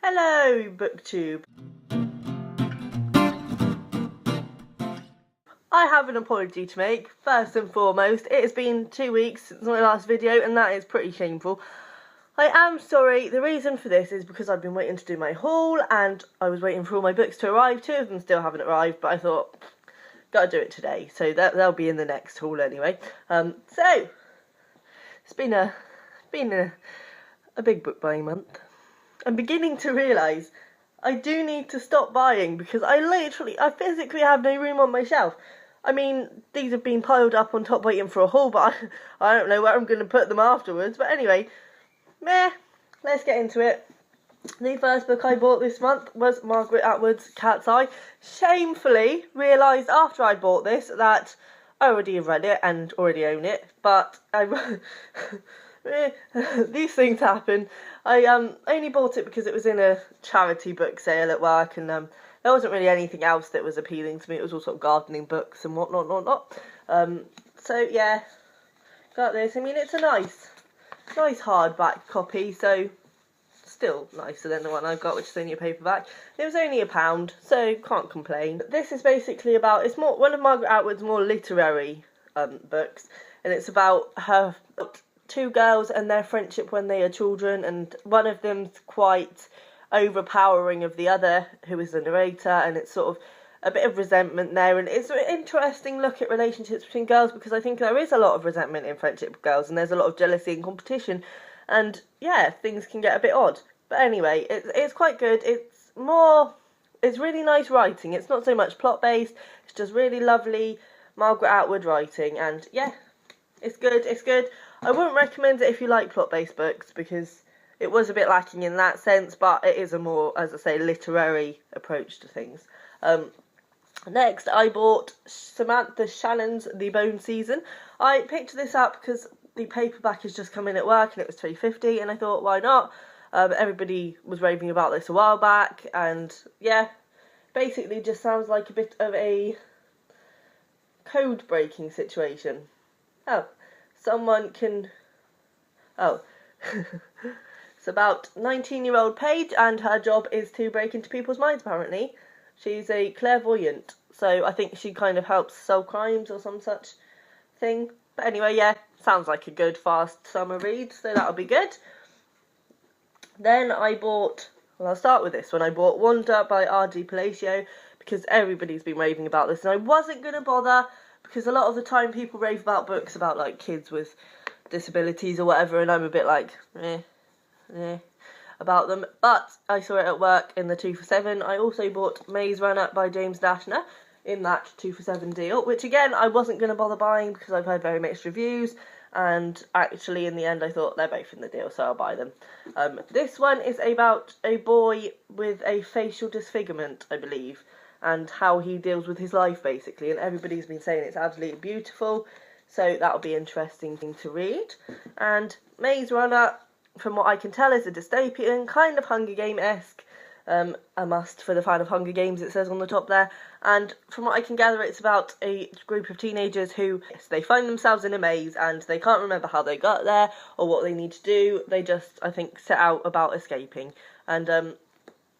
Hello, BookTube. I have an apology to make. First and foremost, it has been 2 weeks since my last video, and that is pretty shameful. I am sorry. The reason for this is because I've been waiting to do my haul, and I was waiting for all my books to arrive. 2 of them still haven't arrived, but I thought, gotta do it today, so they'll be in the next haul anyway. So it's been a big book buying month. I'm beginning to realise I do need to stop buying because I physically have no room on my shelf. I mean, these have been piled up on top waiting for a haul, but I don't know where I'm going to put them afterwards. But anyway, let's get into it. The first book I bought this month was Margaret Atwood's Cat's Eye. Shamefully realised after I bought this that I already have read it and already own it, but these things happen. I only bought it because it was in a charity book sale at work, and there wasn't really anything else that was appealing to me. It was all sort of gardening books and whatnot. So yeah, got this. I mean, it's a nice hardback copy, so still nicer than the one I've got, which is only a paperback. It was only £1, so can't complain. This is basically about, it's more one of Margaret Atwood's more literary books, and it's about her 2 girls and their friendship when they are children, and one of them's quite overpowering of the other, who is the narrator, and it's sort of a bit of resentment there, and it's an interesting look at relationships between girls, because I think there is a lot of resentment in friendship with girls, and there's a lot of jealousy and competition, and yeah, things can get a bit odd. But anyway, it's quite good. It's really nice writing. It's not so much plot based, it's just really lovely Margaret Atwood writing, and yeah, it's good. I wouldn't recommend it if you like plot-based books, because it was a bit lacking in that sense, but it is a more, as I say, literary approach to things. Next, I bought Samantha Shannon's The Bone Season. I picked this up because the paperback has just come in at work, and it was £3.50, and I thought, why not? Everybody was raving about this a while back, and yeah, basically just sounds like a bit of a code-breaking situation. It's about 19-year-old Paige, and her job is to break into people's minds, apparently. She's a clairvoyant, so I think she kind of helps solve crimes or some such thing. But anyway, yeah, sounds like a good, fast summer read, so that'll be good. Then I'll start with this one. I bought Wanda by R.D. Palacio, because everybody's been raving about this, and I wasn't going to bother, because a lot of the time people rave about books about, like, kids with disabilities or whatever, and I'm a bit like, about them. But I saw it at work in the 2 for £7. I also bought Maze Runner by James Dashner in that 2 for £7 deal, which again I wasn't going to bother buying because I've heard very mixed reviews, and actually in the end I thought they're both in the deal, so I'll buy them. This one is about a boy with a facial disfigurement, I believe, and how he deals with his life, basically, and everybody's been saying it's absolutely beautiful, so that'll be interesting thing to read. And Maze Runner, from what I can tell, is a dystopian, kind of Hunger Game-esque, a must for the fan of Hunger Games, it says on the top there, and from what I can gather, it's about a group of teenagers who, they find themselves in a maze, and they can't remember how they got there, or what they need to do. They just, I think, set out about escaping, and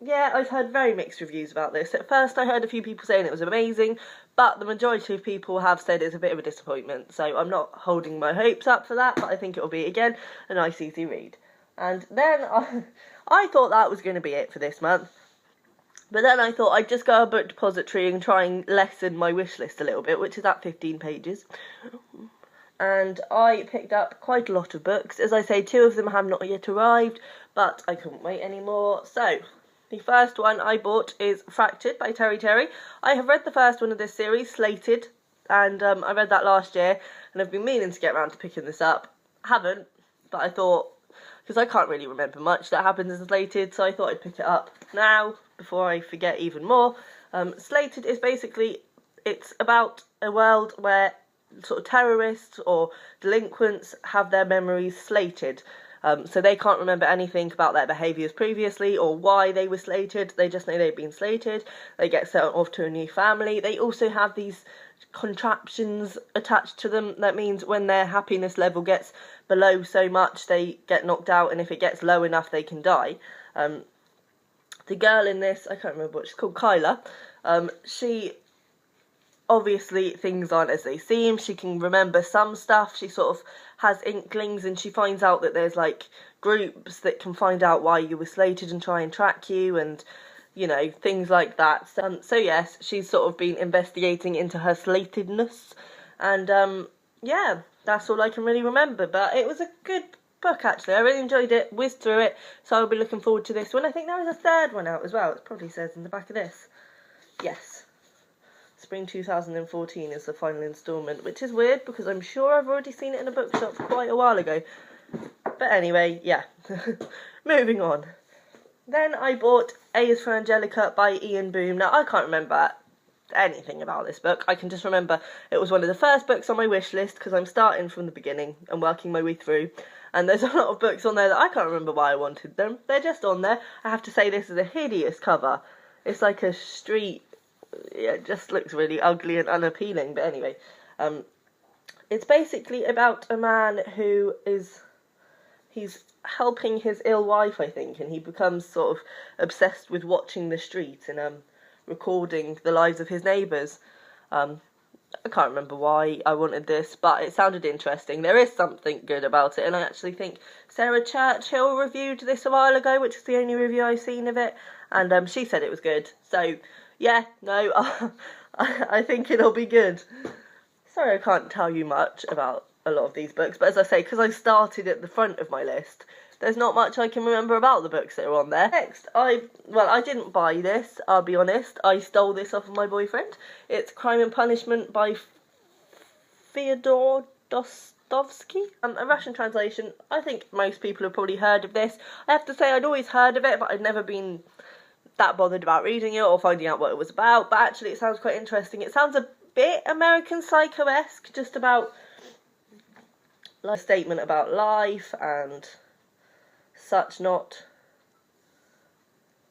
yeah, I've heard very mixed reviews about this. At first I heard a few people saying it was amazing, but the majority of people have said it's a bit of a disappointment, so I'm not holding my hopes up for that, but I think it will be, again, a nice easy read. And then I thought that was going to be it for this month, but then I thought I'd just go to Book Depository and try and lessen my wish list a little bit, which is at 15 pages. And I picked up quite a lot of books. As I say, 2 of them have not yet arrived, but I couldn't wait anymore, so the first one I bought is Fractured by Terry Terry. I have read the first one of this series, Slated, and I read that last year, and I've been meaning to get around to picking this up. Haven't, but I thought, because I can't really remember much that happens in Slated, so I thought I'd pick it up now, before I forget even more. Slated is basically, it's about a world where sort of terrorists or delinquents have their memories slated. So they can't remember anything about their behaviours previously or why they were slated. They just know they've been slated. They get sent off to a new family. They also have these contraptions attached to them. That means when their happiness level gets below so much, they get knocked out, and if it gets low enough, they can die. the girl in this, I can't remember what she's called, Kyla, she, obviously things aren't as they seem. She can remember some stuff, she sort of has inklings, and she finds out that there's like groups that can find out why you were slated and try and track you, and you know, things like that. So yes, she's sort of been investigating into her slatedness, and yeah, that's all I can really remember. But it was a good book, actually. I really enjoyed it, whizzed through it, so I'll be looking forward to this one. I think there was a third one out as well. It probably says in the back of this. Yes. Spring 2014 is the final instalment, which is weird because I'm sure I've already seen it in a bookshop quite a while ago. But anyway, yeah. Moving on. Then I bought A is for Angelica by Ian Boom. Now, I can't remember anything about this book. I can just remember it was one of the first books on my wish list because I'm starting from the beginning and working my way through. And there's a lot of books on there that I can't remember why I wanted them. They're just on there. I have to say, this is a hideous cover. It's like a street. Yeah, it just looks really ugly and unappealing. But anyway, it's basically about a man who he's helping his ill wife, I think, and he becomes sort of obsessed with watching the street and recording the lives of his neighbours. I can't remember why I wanted this, but it sounded interesting. There is something good about it, and I actually think Sarah Churchill reviewed this a while ago, which is the only review I've seen of it, and she said it was good. So, yeah, no, I think it'll be good. Sorry I can't tell you much about a lot of these books, but as I say, because I started at the front of my list, there's not much I can remember about the books that are on there. Next, I didn't buy this, I'll be honest. I stole this off of my boyfriend. It's Crime and Punishment by Fyodor Dostoevsky. A Russian translation. I think most people have probably heard of this. I have to say, I'd always heard of it, but I'd never been that bothered about reading it or finding out what it was about. But actually, it sounds quite interesting. It sounds a bit American Psycho-esque, just about like a statement about life and such, not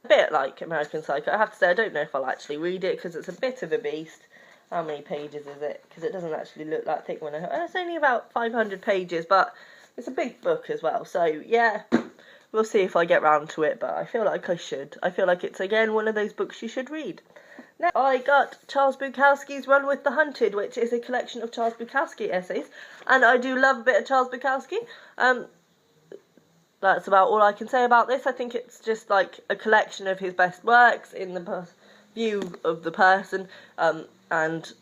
a bit like American Psycho. I have to say, I don't know if I'll actually read it because it's a bit of a beast. How many pages is it? Because it doesn't actually look that thick when it's only about 500 pages, but it's a big book as well. So yeah, we'll see if I get round to it, but I feel like I should. I feel like it's again one of those books you should read. Now, I got Charles Bukowski's Run with the Hunted, which is a collection of Charles Bukowski essays, and I do love a bit of Charles Bukowski. That's about all I can say about this. I think it's just like a collection of his best works in the view of the person, and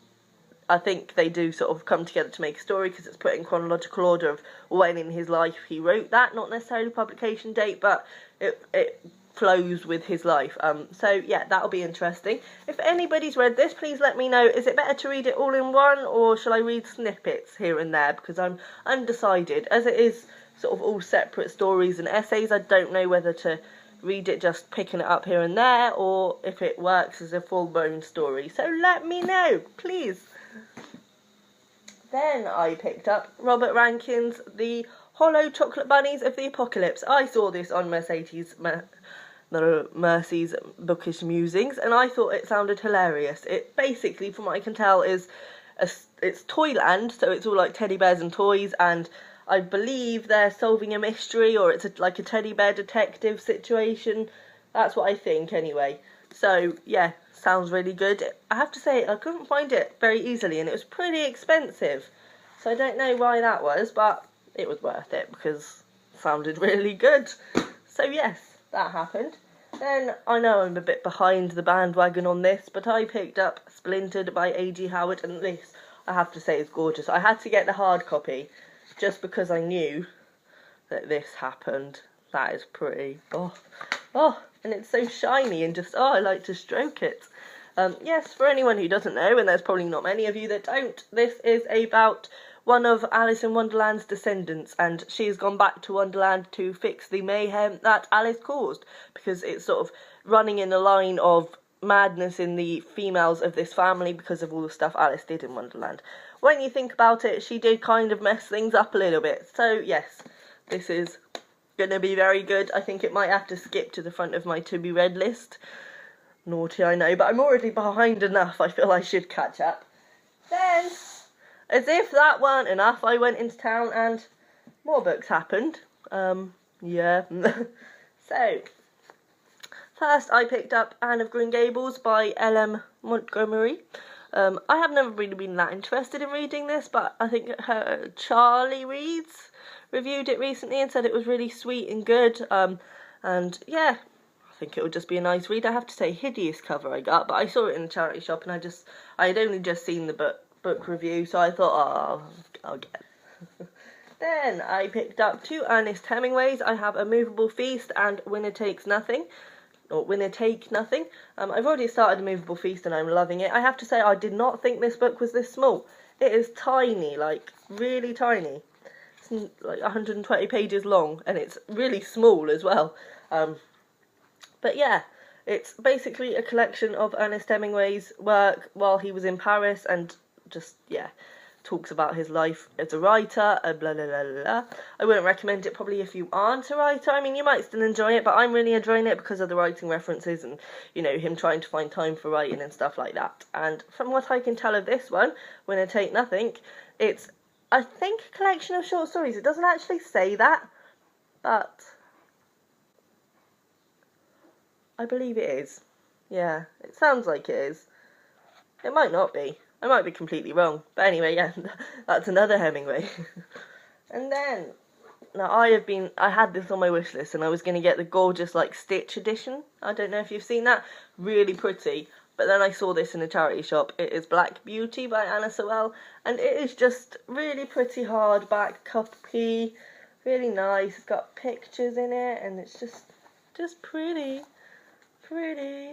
I think they do sort of come together to make a story because it's put in chronological order of when in his life he wrote that, not necessarily publication date, but it flows with his life. So yeah, that'll be interesting. If anybody's read this, please let me know. Is it better to read it all in one, or shall I read snippets here and there? Because I'm undecided. As it is sort of all separate stories and essays, I don't know whether to read it just picking it up here and there, or if it works as a full-blown story. So let me know, please. Then I picked up Robert Rankin's The Hollow Chocolate Bunnies of the Apocalypse. I saw this on Mercedes Mercy's Bookish Musings, and I thought it sounded hilarious. It basically, from what I can tell, is it's Toyland, so it's all like teddy bears and toys, and I believe they're solving a mystery, or it's like a teddy bear detective situation. That's what I think, anyway. So, yeah, sounds really good. I have to say, I couldn't find it very easily, and it was pretty expensive. So I don't know why that was, but it was worth it, because it sounded really good. So, yes, that happened. Then, I know I'm a bit behind the bandwagon on this, but I picked up Splintered by A.G. Howard, and this, I have to say, is gorgeous. I had to get the hard copy, just because I knew that this happened. That is pretty. Oh, and it's so shiny and just, I like to stroke it. Yes, for anyone who doesn't know, and there's probably not many of you that don't, this is about one of Alice in Wonderland's descendants, and she's gone back to Wonderland to fix the mayhem that Alice caused, because it's sort of running in a line of madness in the females of this family because of all the stuff Alice did in Wonderland. When you think about it, she did kind of mess things up a little bit. So, yes, this is going to be very good. I think it might have to skip to the front of my to-be-read list. Naughty, I know, but I'm already behind enough. I feel I should catch up. Then, as if that weren't enough, I went into town and more books happened. Yeah. So, First, I picked up Anne of Green Gables by L.M. Montgomery. I have never really been that interested in reading this, but I think Charlie Reads reviewed it recently and said it was really sweet and good. And yeah, I think it would just be a nice read. I have to say, hideous cover I got, but I saw it in a charity shop and I had only just seen the book review, so I thought, oh, I'll get it. Then I picked up 2 Ernest Hemingways. I have A Movable Feast and Winner Takes Nothing. Or Winner Take Nothing. I've already started A Movable Feast and I'm loving it. I have to say, I did not think this book was this small. It is tiny, like, really tiny. It's like 120 pages long, and it's really small as well. But yeah, it's basically a collection of Ernest Hemingway's work while he was in Paris, and just, yeah, talks about his life as a writer, blah, blah, blah, blah. I wouldn't recommend it probably if you aren't a writer. I mean, you might still enjoy it, but I'm really enjoying it because of the writing references and, you know, him trying to find time for writing and stuff like that. And from what I can tell of this one, Winner Take Nothing, it's, I think, a collection of short stories. It doesn't actually say that, but I believe it is. Yeah, it sounds like it is. It might not be. I might be completely wrong. But anyway, yeah, that's another Hemingway. And then, now I had this on my wish list and I was going to get the gorgeous, like, Stitch edition. I don't know if you've seen that. Really pretty. But then I saw this in a charity shop. It is Black Beauty by Anna Sewell. And it is just really pretty hardback copy. Really nice. It's got pictures in it and it's just pretty. Pretty.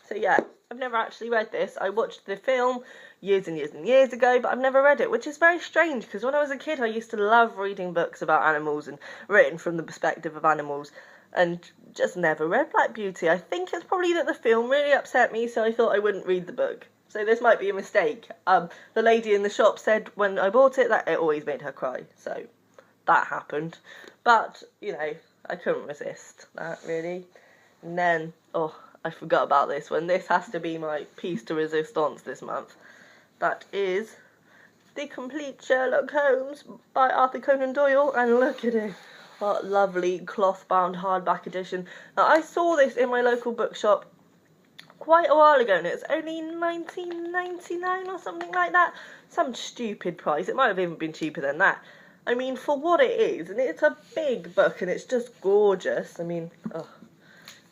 So yeah, I've never actually read this. I watched the film years and years and years ago, but I've never read it, which is very strange because when I was a kid I used to love reading books about animals and written from the perspective of animals, and just never read Black Beauty. I think it's probably that the film really upset me, so I thought I wouldn't read the book. So this might be a mistake. The lady in the shop said when I bought it that it always made her cry, so that happened. But, you know, I couldn't resist that, really. And then, I forgot about this one. This has to be my piece de resistance this month. That is The Complete Sherlock Holmes by Arthur Conan Doyle. And look at it. What lovely cloth-bound hardback edition. Now, I saw this in my local bookshop quite a while ago, and it's only $19.99 or something like that. Some stupid price. It might have even been cheaper than that. I mean, for what it is, and it's a big book, and it's just gorgeous. I mean,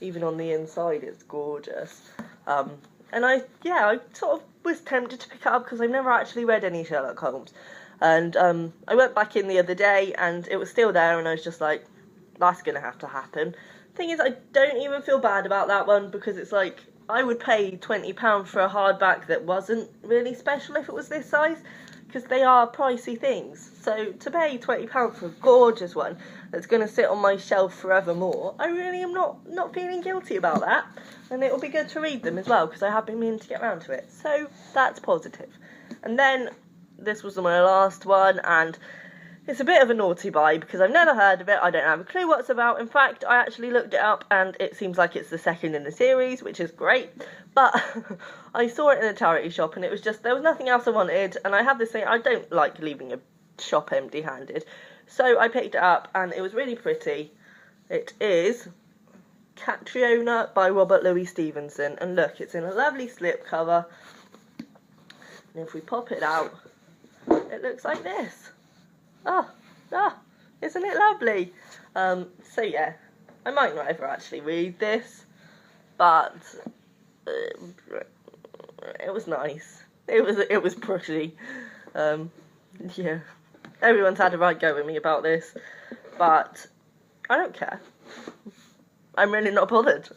even on the inside it's gorgeous. And I sort of was tempted to pick it up because I've never actually read any Sherlock Holmes. And I went back in the other day and it was still there and I was just like, that's going to have to happen. Thing is, I don't even feel bad about that one because it's like, I would pay £20 for a hardback that wasn't really special if it was this size, because they are pricey things. So to pay £20 for a gorgeous one that's going to sit on my shelf forevermore, I really am not feeling guilty about that. And it will be good to read them as well, because I have been meaning to get around to it. So that's positive. And then this was my last one, and it's a bit of a naughty buy because I've never heard of it. I don't have a clue what it's about. In fact, I actually looked it up and it seems like it's the second in the series, which is great. But I saw it in a charity shop and it was just, there was nothing else I wanted. And I have this thing, I don't like leaving a shop empty-handed. So I picked it up and it was really pretty. It is Catriona by Robert Louis Stevenson. And look, it's in a lovely slipcover. And if we pop it out, it looks like this. Isn't it lovely? So yeah, I might not ever actually read this, but it was nice. It was pretty. Yeah, everyone's had a right go at me about this, but I don't care. I'm really not bothered.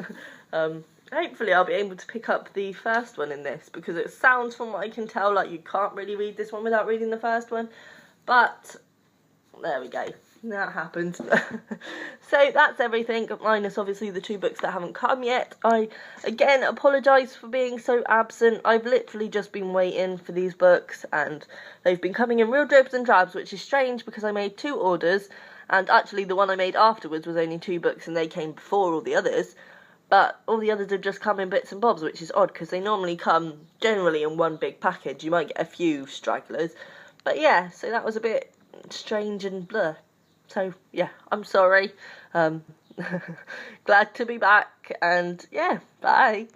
Hopefully I'll be able to pick up the first one in this, because it sounds, from what I can tell, like you can't really read this one without reading the first one, but there we go, that happened. So that's everything, minus obviously the 2 books that haven't come yet. I again apologise for being so absent. I've literally just been waiting for these books and they've been coming in real dribs and drabs, which is strange because I made 2 orders, and actually the one I made afterwards was only 2 books and they came before all the others, but all the others have just come in bits and bobs, which is odd because they normally come generally in one big package. You might get a few stragglers, but yeah, so that was a bit strange and blur. So yeah, I'm sorry. glad to be back, and yeah, bye.